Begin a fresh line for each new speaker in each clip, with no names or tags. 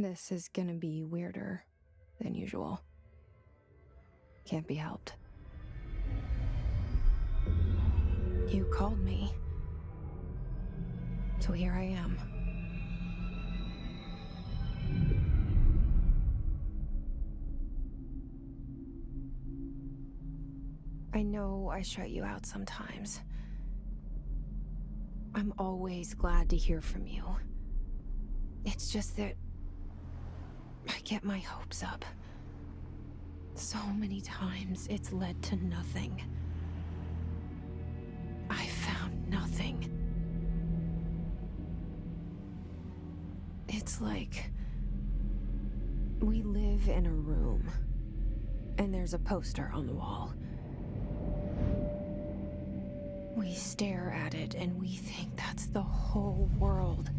This is gonna be weirder than usual. Can't be helped. You called me. So here I am. I know I shut you out sometimes. I'm always glad to hear from you. It's just that I get my hopes up. So many times it's led to nothing. I found nothing. It's like we live in a room, and there's a poster on the wall. We stare at it and we think that's the whole world.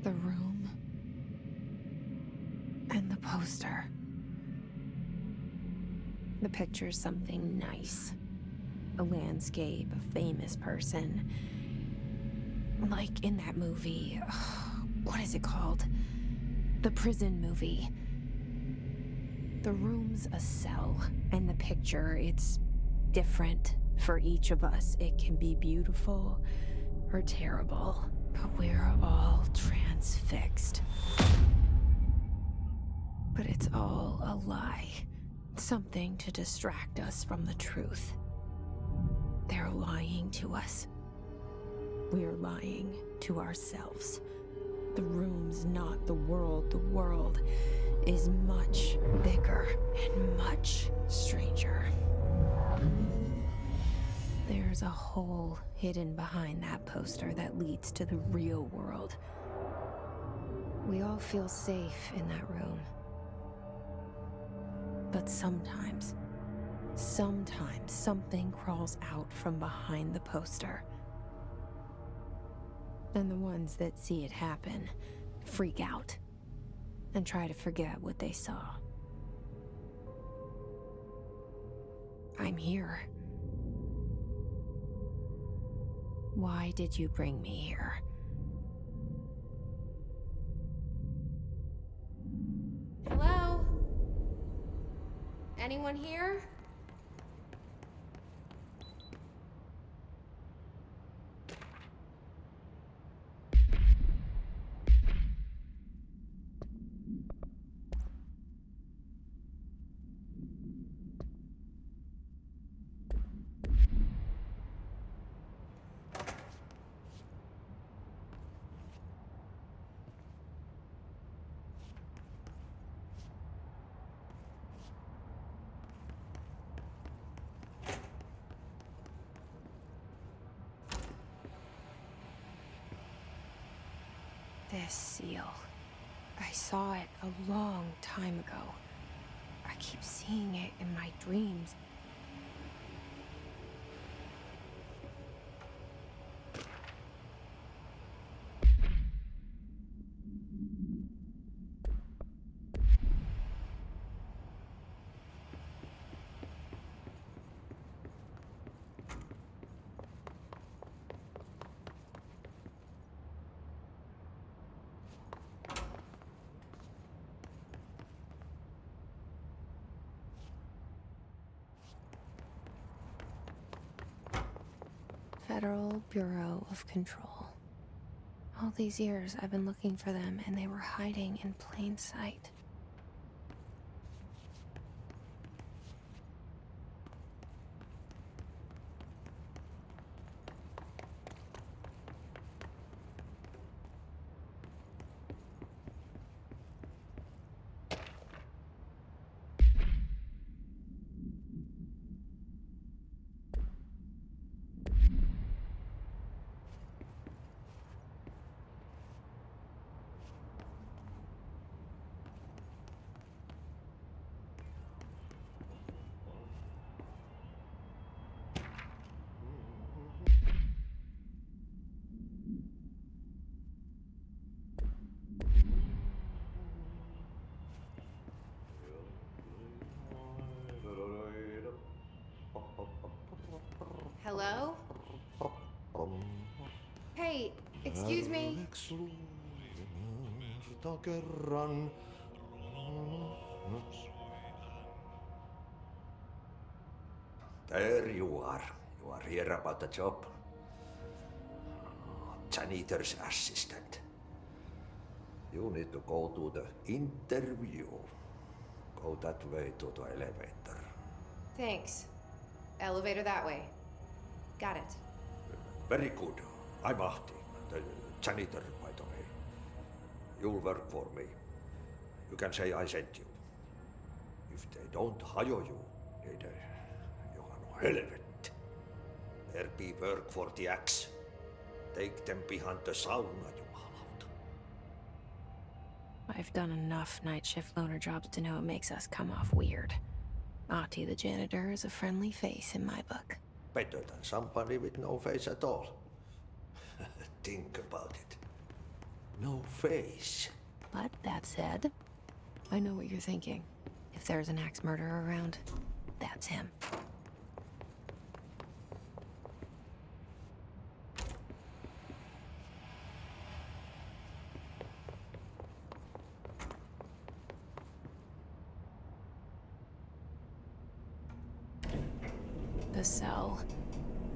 The room and the poster. The picture's something nice. A landscape, a famous person. Like in that movie, what is it called? The prison movie. The room's a cell, and the picture, it's different for each of us. It can be beautiful or terrible, but we're all transfixed. But it's all a lie. Something to distract us from the truth. They're lying to us. We're lying to ourselves. The room's not the world. The world is much bigger and much stranger. There's a hole hidden behind that poster that leads to the real world. We all feel safe in that room. But sometimes something crawls out from behind the poster. And the ones that see it happen freak out and try to forget what they saw. I'm here. Why did you bring me here? Hello? Anyone here? This seal. I saw it a long time ago. I keep seeing it in my dreams. Federal Bureau of Control. All these years I've been looking for them, and they were hiding in plain sight. Hello? Hey, excuse me.
muista kerran. There you are. You are here about the job. Janitor's assistant. You need to go to the interview. Go that way to the elevator.
Thanks. Elevator that way. Got it.
Very good. I'm Ahti, the janitor, by the way. You'll work for me. You can say I sent you. If they don't hire you, niin johan on helvetti. There be work for the axe. Take them behind the sauna, jumalauta.
I've done enough night shift loner jobs to know it makes us come off weird. Ahti the janitor is a friendly face in my book.
Better than somebody with no face at all. Think about it. No face.
But that said, I know what you're thinking. If there's an axe murderer around, that's him. The cell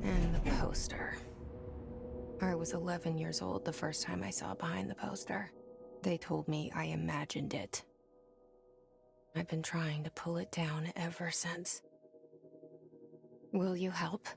and the poster. I was 11 years old the first time I saw behind the poster. They told me I imagined it. I've been trying to pull it down ever since. Will you help?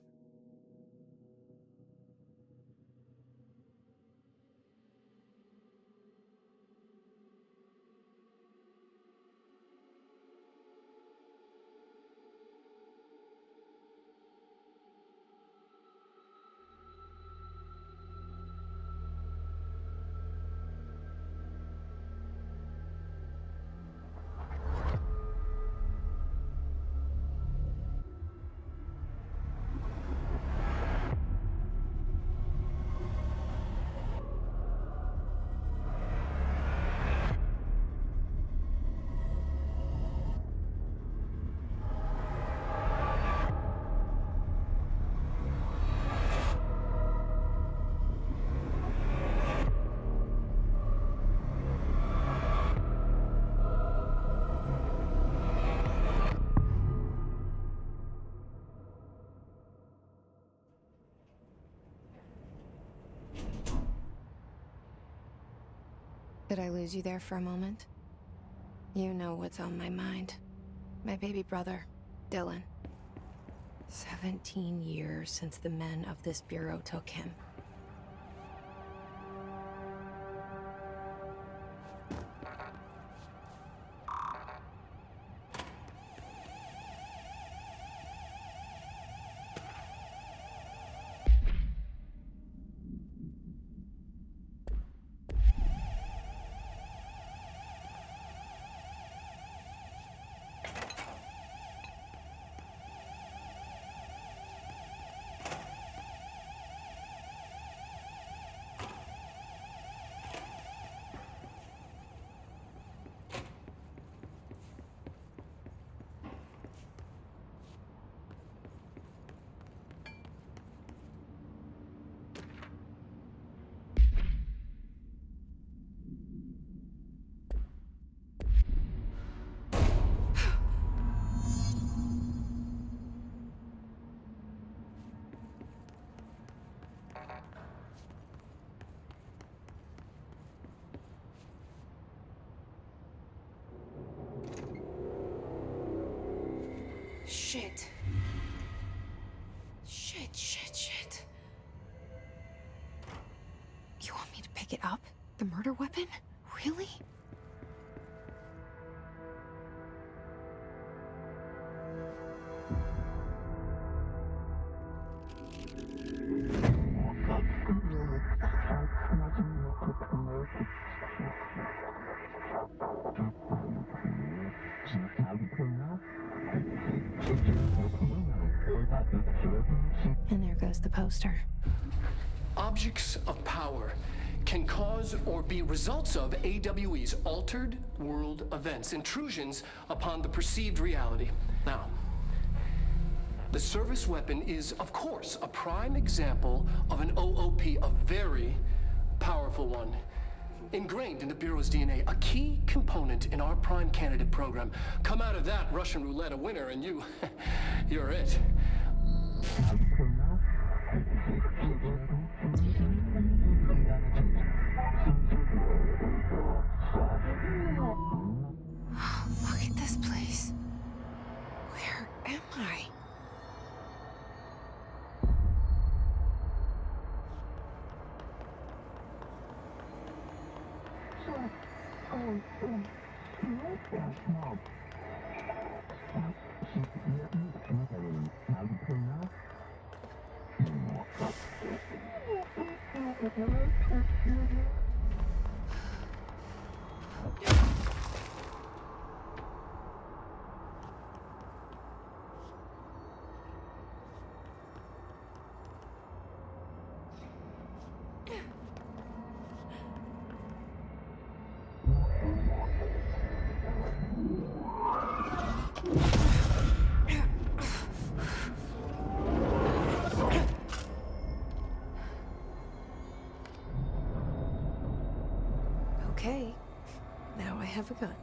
Did I lose you there for a moment? You know what's on my mind. My baby brother, Dylan. 17 years since the men of this bureau took him. Shit. Shit. You want me to pick it up? The murder weapon? Really? And there goes the poster.
Objects of power can cause or be results of AWE's altered world events, intrusions upon the perceived reality. Now, the service weapon is, of course, a prime example of an OOP, a very powerful one. ingrained in the Bureau's DNA, a key component in our prime candidate program. Come out of that Russian roulette a winner, and you're it.
Look at this place. Where am I? Okay, now I have a gun.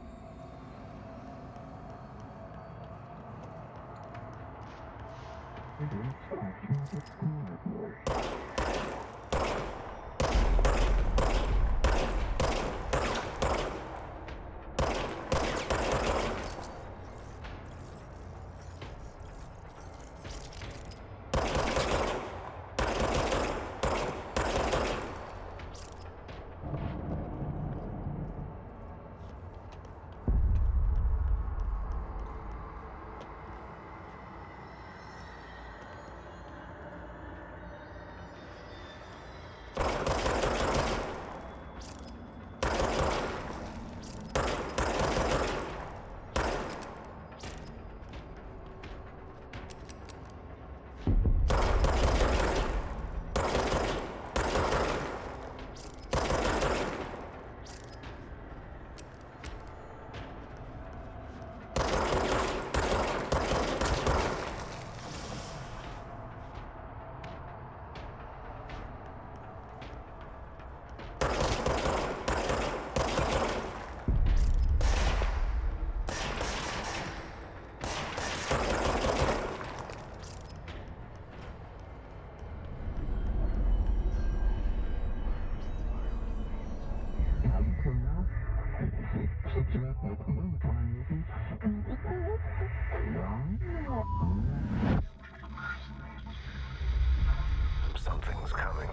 Something's coming.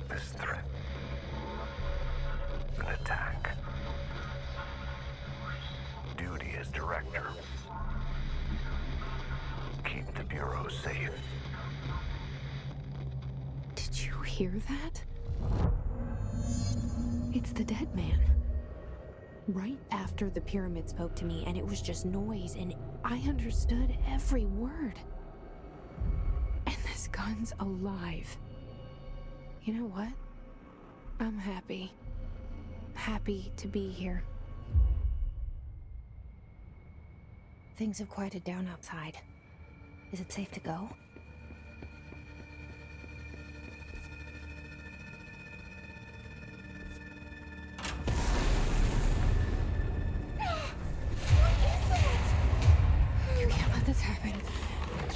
This threat. An attack. Duty as director. Keep the Bureau safe.
Did you hear that? It's the dead man. Right after the pyramid spoke to me, and it was just noise, and I understood every word. And this gun's alive. You know what? I'm happy. Happy to be here. Things have quieted down outside. Is it safe to go? You can't let this happen.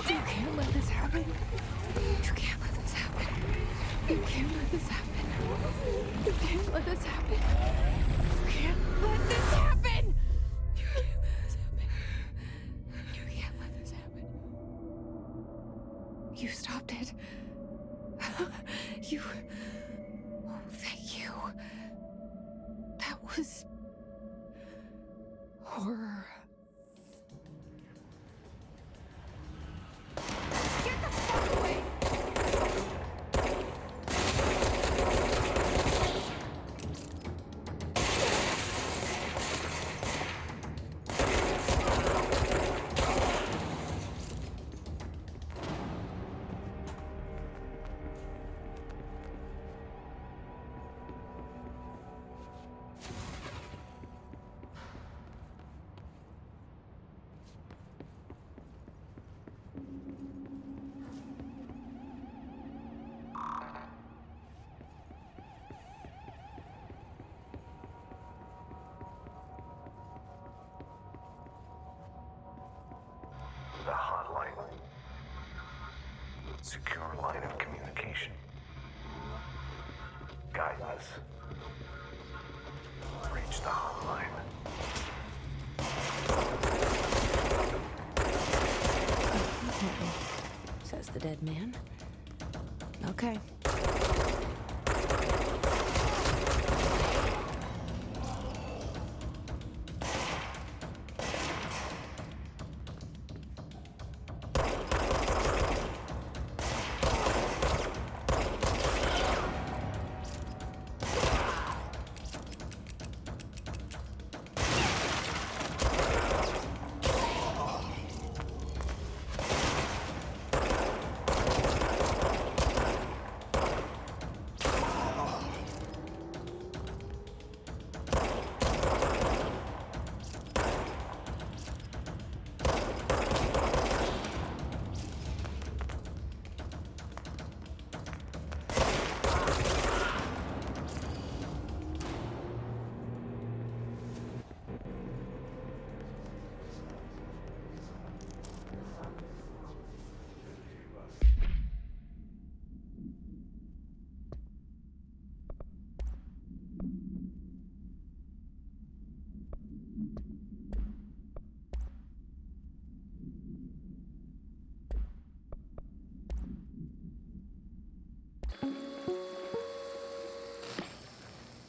You can't let this happen. You can't let this happen. You can't let this happen. You can't let this happen. You can't let this happen. You can't let this happen. You can't let this happen. You stopped it. You... Oh, thank you. That was... horror. Get the fuck away!
Secure line of communication. Guidance. Reach the hotline.
Says the dead man. Okay.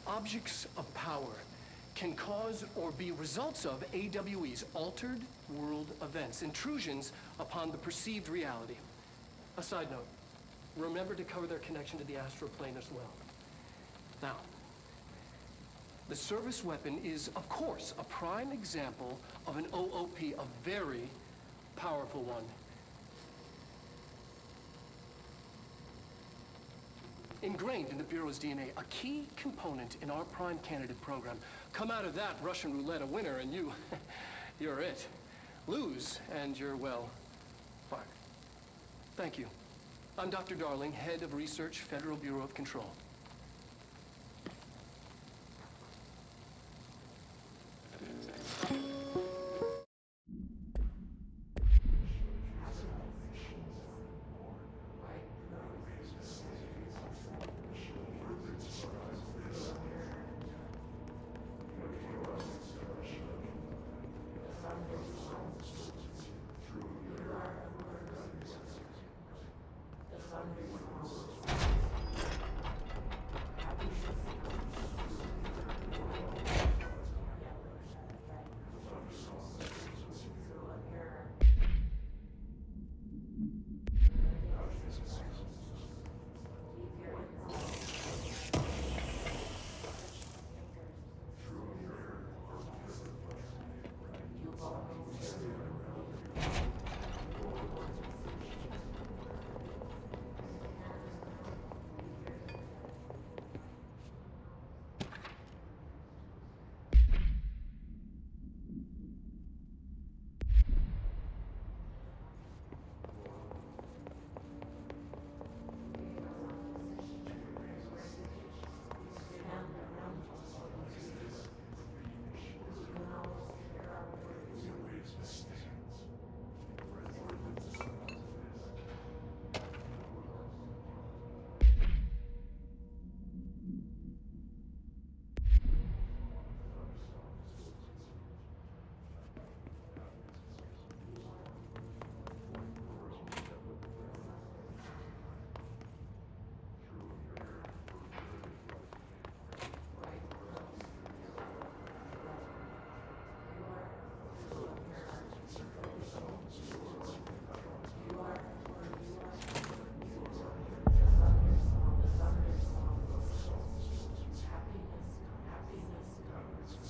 Objects of power can cause or be results of AWE's altered world events, intrusions upon the perceived reality. A side note, remember to cover their connection to the astral plane as well. Now, the service weapon is, of course, a prime example of an OOP, a very powerful one. Ingrained in the Bureau's DNA, a key component in our prime candidate program. Come out of that Russian roulette a winner and you're it. Lose and you're, well, fired. Thank you. I'm Dr. Darling, head of research, Federal Bureau of Control.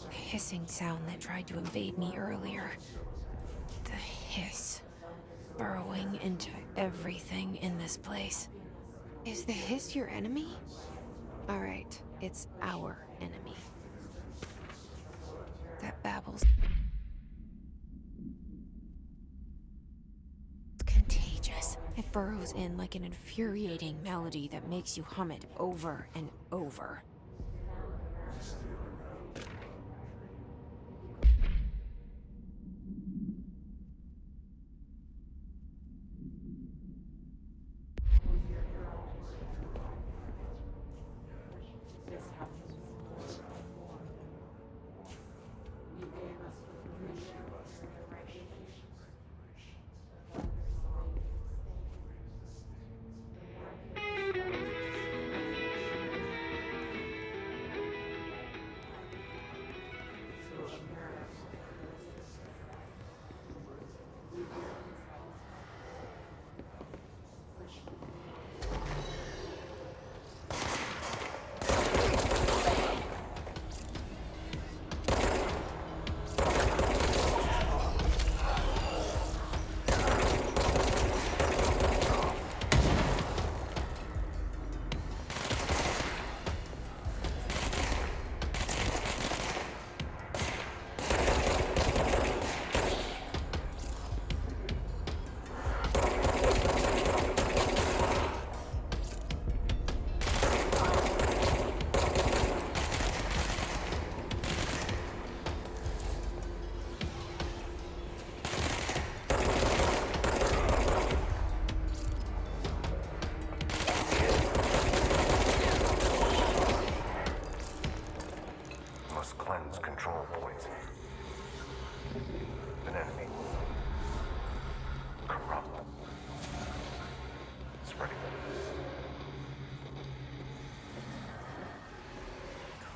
Hissing sound that tried to invade me earlier. The hiss. Burrowing into everything in this place. Is the hiss your enemy? Alright, it's our enemy. That babbles. It's contagious. It burrows in like an infuriating melody that makes you hum it over and over.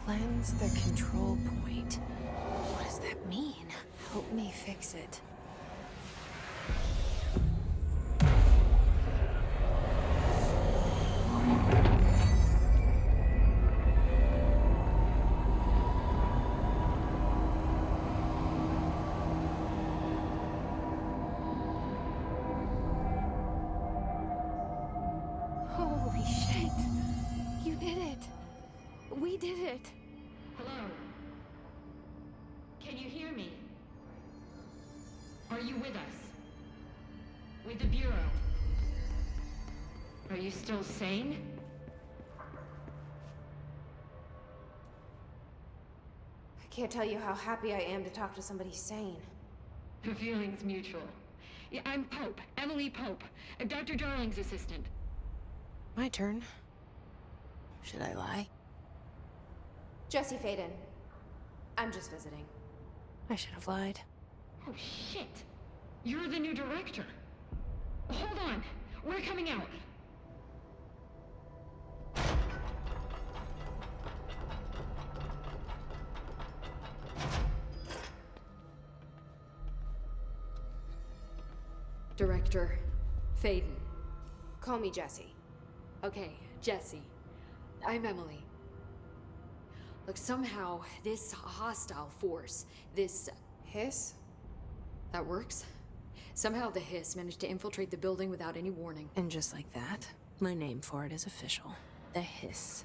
Cleanse the control point. What does that mean? Help me fix it. Holy shit! You did it! We did it!
Hello? Can you hear me? Are you with us? With the Bureau? Are you still sane?
I can't tell you how happy I am to talk to somebody sane.
The feeling's mutual. Yeah, I'm Pope, Emily Pope, Dr. Darling's assistant.
My turn. Should I lie? Jessie Feyden. I'm just visiting. I should have lied.
Oh, shit. You're the new director. Hold on. We're coming out.
Director Feyden.
Call me Jesse.
Okay, Jesse. I'm Emily. Look, somehow this hostile force, this...
Hiss?
That works? Somehow the hiss managed to infiltrate the building without any warning.
And just like that, my name for it is official. The hiss.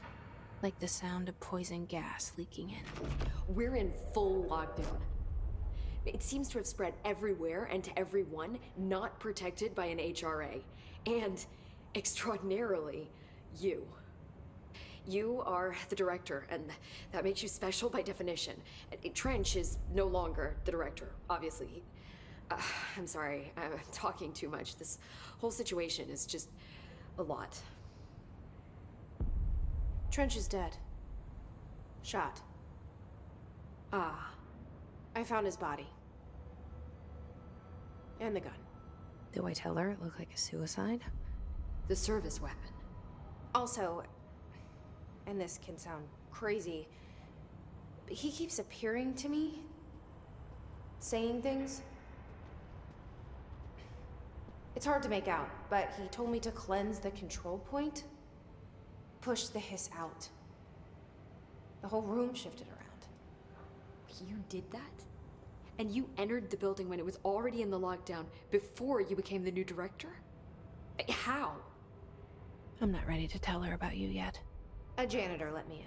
Like the sound of poison gas leaking in.
We're in full lockdown. It seems to have spread everywhere and to everyone not protected by an HRA. And, extraordinarily, you. You are the director, and that makes you special by definition. Trench is no longer the director, obviously. I'm sorry, I'm talking too much. This whole situation is just a lot.
Trench is dead. Shot.
Ah.
I found his body. And the gun. Do I tell her it looked like a suicide?
The service weapon.
Also, and this can sound crazy, but he keeps appearing to me, saying things. It's hard to make out, but he told me to cleanse the control point, push the hiss out. The whole room shifted around.
You did that? And you entered the building when it was already in the lockdown before you became the new director? How?
I'm not ready to tell her about you yet. A janitor let me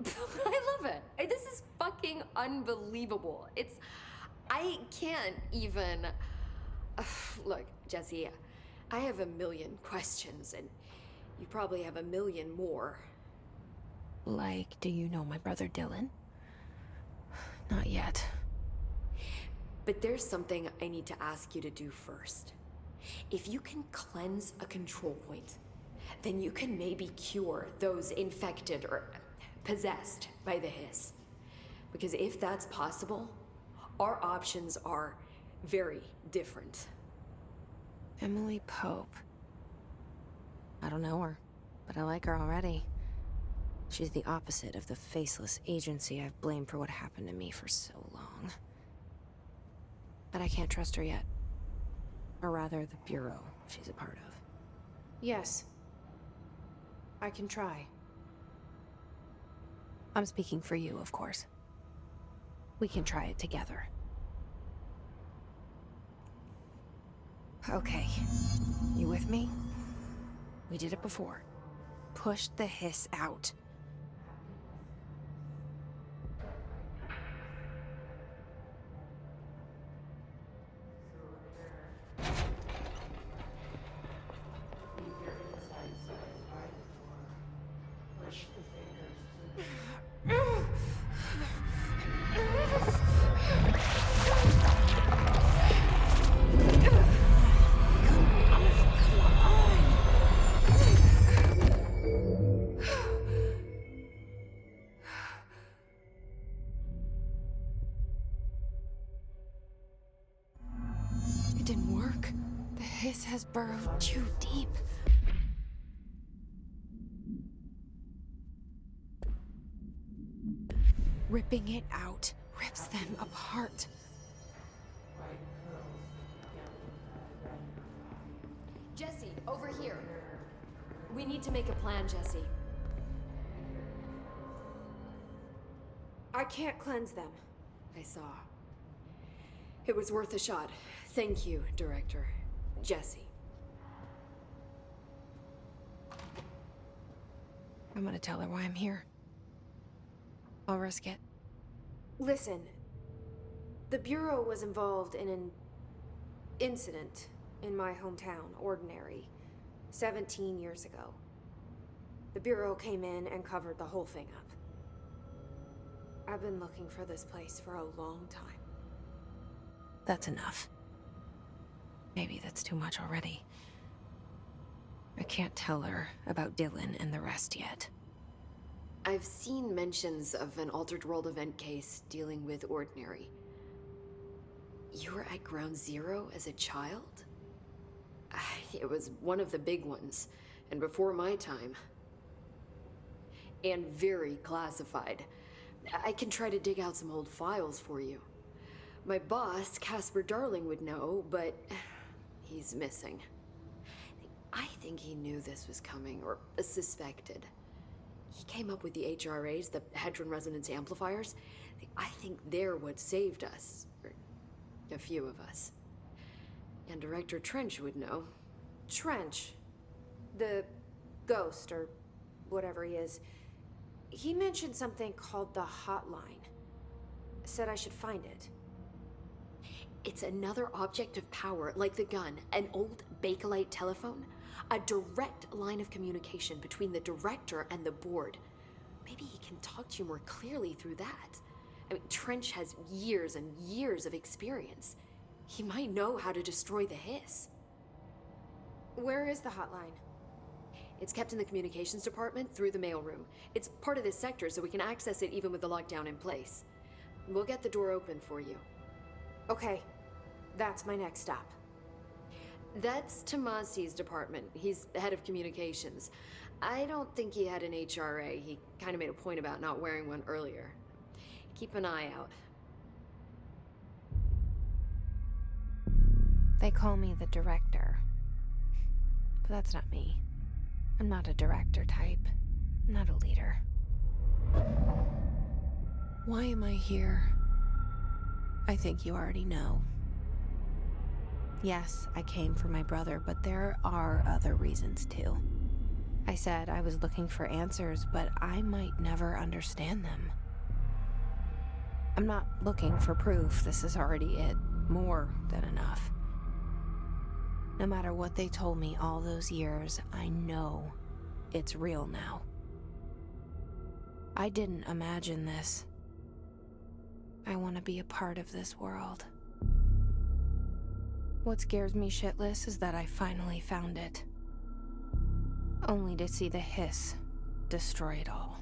in.
I love it. This is fucking unbelievable. I can't even... Look, Jesse, I have a million questions, and you probably have a million more.
Like, do you know my brother Dylan? Not yet.
But there's something I need to ask you to do first. If you can cleanse a control point, then you can maybe cure those infected or possessed by the hiss. Because if that's possible, our options are very different.
Emily Pope. I don't know her, but I like her already. She's the opposite of the faceless agency I've blamed for what happened to me for so long. But I can't trust her yet. Or rather, the Bureau she's a part of. Yes. I can try. I'm speaking for you, of course. We can try it together. Okay. You with me? We did it before. Push the hiss out. It didn't work. The hiss has burrowed too deep. Ripping it out rips them apart.
Jesse, over here. We need to make a plan, Jesse.
I can't cleanse them.
I saw. It was worth a shot. Thank you, Director. Jesse.
I'm gonna tell her why I'm here. I'll risk it.
Listen, the Bureau was involved in an incident in my hometown, Ordinary, 17 years ago. The Bureau came in and covered the whole thing up. I've been looking for this place for a long time.
That's enough. Maybe that's too much already. I can't tell her about Dylan and the rest yet.
I've seen mentions of an altered world event case dealing with Ordinary. You were at Ground Zero as a child? It was one of the big ones, and before my time. And very classified. I can try to dig out some old files for you. My boss, Casper Darling, would know, but he's missing. I think he knew this was coming, or suspected. He came up with the HRAs, the Hadron Resonance Amplifiers. I think they're what saved us, or a few of us. And Director Trench would know.
Trench, the ghost, or whatever he is, he mentioned something called the hotline. Said I should find it.
It's another object of power, like the gun, an old Bakelite telephone. A direct line of communication between the director and the board. Maybe he can talk to you more clearly through that. I mean, Trench has years and years of experience. He might know how to destroy the hiss.
Where is the hotline?
It's kept in the communications department through the mailroom. It's part of this sector, so we can access it even with the lockdown in place. We'll get the door open for you.
Okay, that's my next stop.
That's Tomasi's department. He's the head of communications. I don't think he had an HRA. He kind of made a point about not wearing one earlier. Keep an eye out.
They call me the director. But that's not me. I'm not a director type. I'm not a leader. Why am I here? I think you already know. Yes, I came for my brother, but there are other reasons too. I said I was looking for answers, but I might never understand them. I'm not looking for proof. This is already it. More than enough. No matter what they told me all those years, I know it's real now. I didn't imagine this. I want to be a part of this world. What scares me shitless is that I finally found it. Only to see the hiss destroy it all.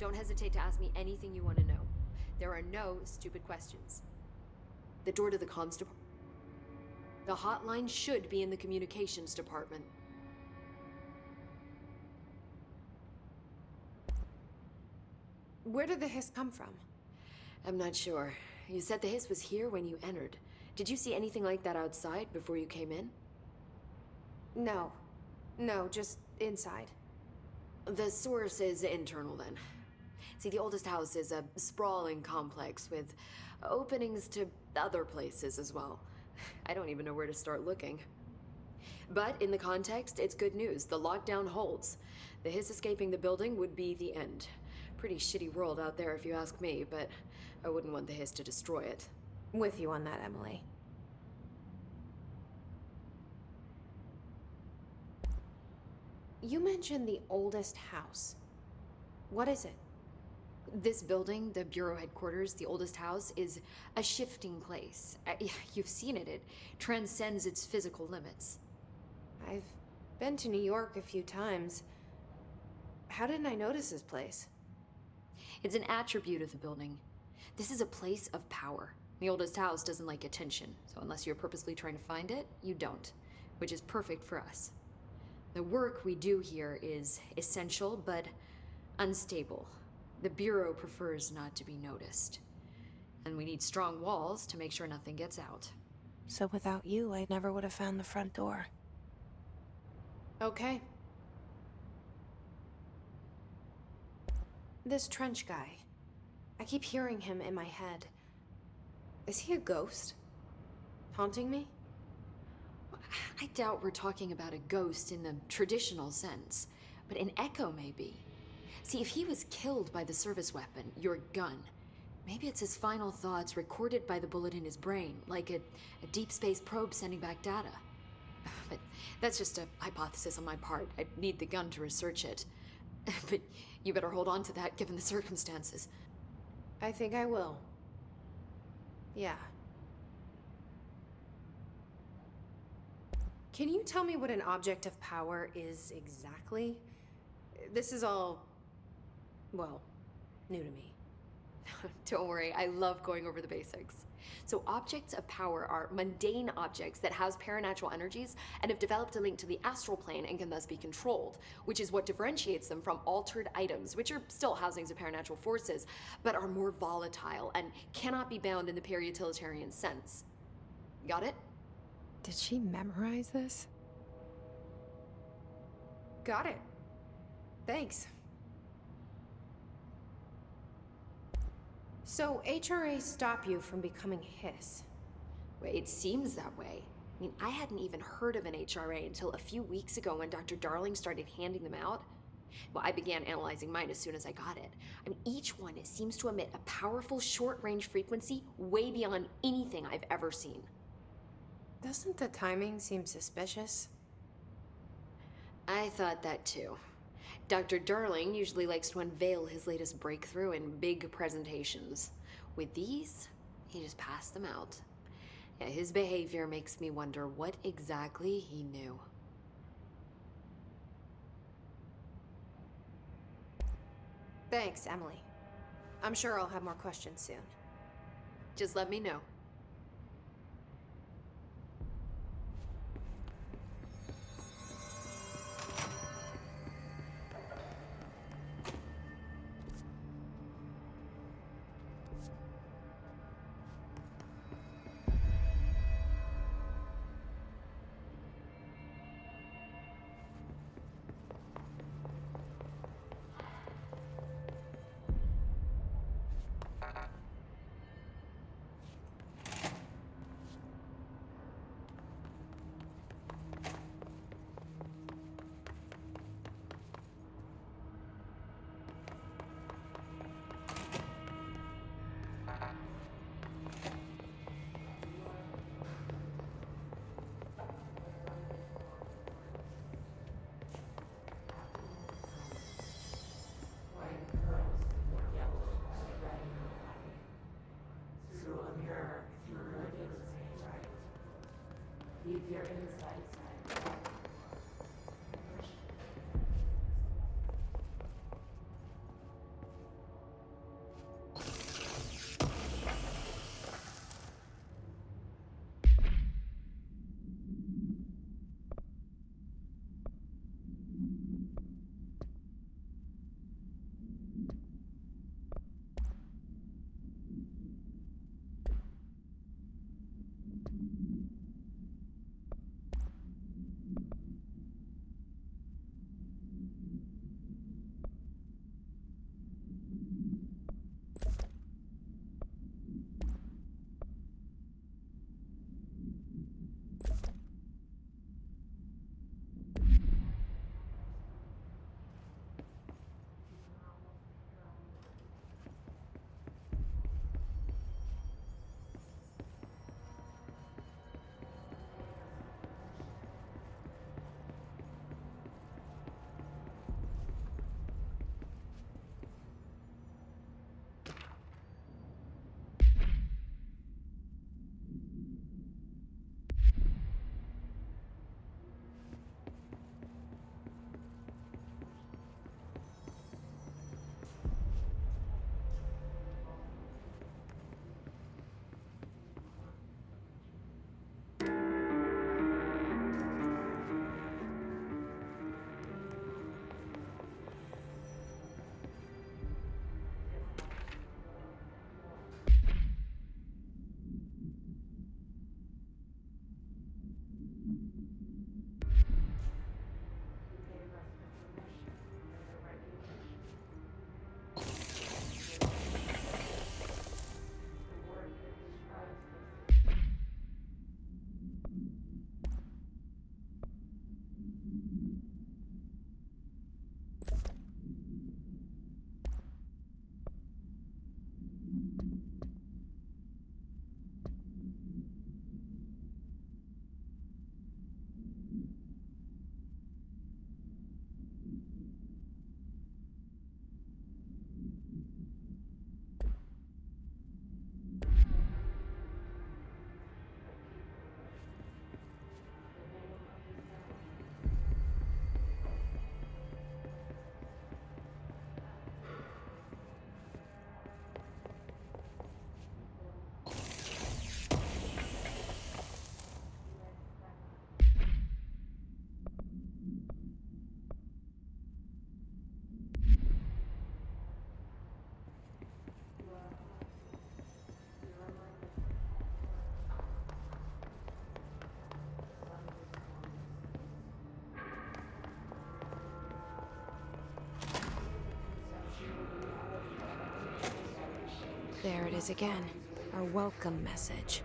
Don't hesitate to ask me anything you want to know. There are no stupid questions. The door to the comms department. The hotline should be in the communications department.
Where did the hiss come from?
I'm not sure. You said the hiss was here when you entered. Did you see anything like that outside before you came in?
No. No, just inside.
The source is internal then. See, the oldest house is a sprawling complex with openings to other places as well. I don't even know where to start looking. But in the context, it's good news. The lockdown holds. The hiss escaping the building would be the end. Pretty shitty world out there if you ask me, but I wouldn't want the hiss to destroy it.
With you on that, Emily. You mentioned the oldest house. What is it?
This building, the Bureau headquarters, the oldest house, is a shifting place. You've seen it. It transcends its physical limits.
I've been to New York a few times. How didn't I notice this place?
It's an attribute of the building. This is a place of power. The oldest house doesn't like attention, so unless you're purposely trying to find it, you don't, which is perfect for us. The work we do here is essential, but unstable. The Bureau prefers not to be noticed. And we need strong walls to make sure nothing gets out.
So without you, I never would have found the front door.
Okay. This Trench guy. I keep hearing him in my head. Is he a ghost? Haunting me?
I doubt we're talking about a ghost in the traditional sense, but an echo maybe. See, if he was killed by the service weapon, your gun, maybe it's his final thoughts recorded by the bullet in his brain, like a deep space probe sending back data. But that's just a hypothesis on my part. I'd need the gun to research it. But you better hold on to that given the circumstances.
I think I will. Yeah. Can you tell me what an object of power is exactly? This is all, well, new to me.
Don't worry, I love going over the basics. So objects of power are mundane objects that house paranatural energies and have developed a link to the astral plane and can thus be controlled, which is what differentiates them from altered items, which are still housings of paranatural forces, but are more volatile and cannot be bound in the peri-utilitarian sense. Got it?
Did she memorize this?
Got it. Thanks. So HRA stop you from becoming his?
Well, it seems that way. I mean, I hadn't even heard of an HRA until a few weeks ago when Dr. Darling started handing them out. Well, I began analyzing mine as soon as I got it. I mean, each one seems to emit a powerful short-range frequency way beyond anything I've ever seen.
Doesn't the timing seem suspicious?
I thought that too. Dr. Darling usually likes to unveil his latest breakthrough in big presentations. With these, he just passed them out. Yeah, his behavior makes me wonder what exactly he knew.
Thanks, Emily. I'm sure I'll have more questions soon.
Just let me know.
There it is again. Our welcome message.